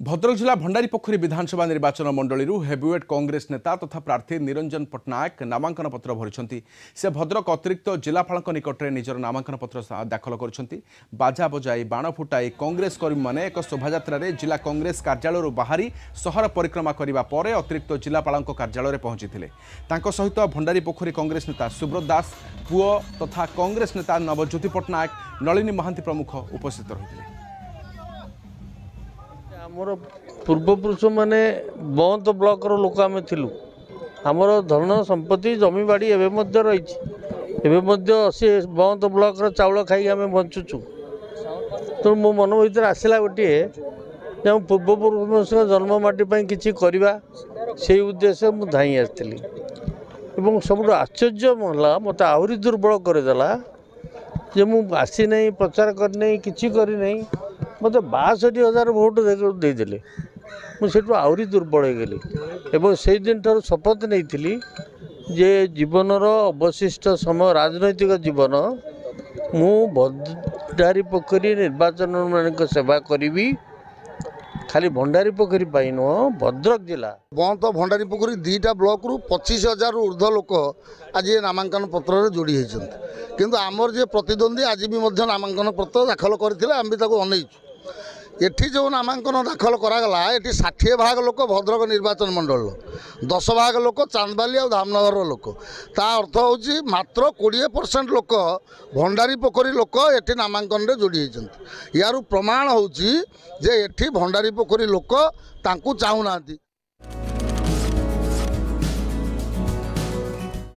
भद्रक जिला भंडारीपोखरी विधानसभा निर्वाचन मंडली हेवीवेट कांग्रेस नेता तथा प्रार्थी निरंजन पट्टनायक नामांकन पत्र भरी से भद्रक अतिरिक्त जिलापाल निकट में निजर नामांकन पत्र दाखल कर बाजा बजाई बाण फुटाई कांग्रेस कर्मी मैंने एक शोभा जिला कांग्रेस कार्यालय बाहरी सहर परिक्रमा करने पर अतिरिक्त जिलापाल कार्यालय पहुंची सहित भंडारीपोखरी कांग्रेस नेता सुब्रत दास पुओ तथा कांग्रेस नेता नवज्योति पट्टनायक नलिनी महांती प्रमुख उपस्थित रही। आमर पूर्वपुरुष माने बंत ब्लॉक लोक आम थिलु आमर धन संपत्ति जमी बाड़ी एवं रही सी बंत ब्लॉक चाउल खाई आम बंचुचु। तो मो मन भर आसला गोटे पूर्वपुरुष जन्ममाटी किसी करवा से उद्देश्य मुझे धाई आसती सब आश्चर्य है मत आहरी दुर्बल करदेला जे मुझे आसी नहीं प्रचार करनी कि करनी मत 62,000 भोट देदेले मुझे आहरी दुर्बल हो गली एवं से दिन ठार शपथ नहीं जे जीवनर अवशिष्ट समय राजनैतिक जीवन मु भंडारीपोखरी निर्वाचन मान सेवा करी खाली भंडारीपोखरी नुह भद्रक जिला बंत भंडारीपोखरी 2टा ब्लॉक रु 25,000 ऊर्ध्व लोक आज नामांकन पत्र जोड़ी होती किंतु आमर जे प्रतिद्वंदी आज भी नामांकन पत्र दाखल करते आम भी अनईचु एठी जो नामांकन दाखल करागला एठी 60 भाग लोक भद्रक निर्वाचन मंडल 10 भाग लोक चांदबाली और धामनगर लोक ता अर्थ होची मात्र 20% लोक भंडारीपोखरी लोक एठी नामांकन रे जोड़ी होती यार प्रमाण होची जे एठी भंडारीपोखरी लोक तांकू चाहूना।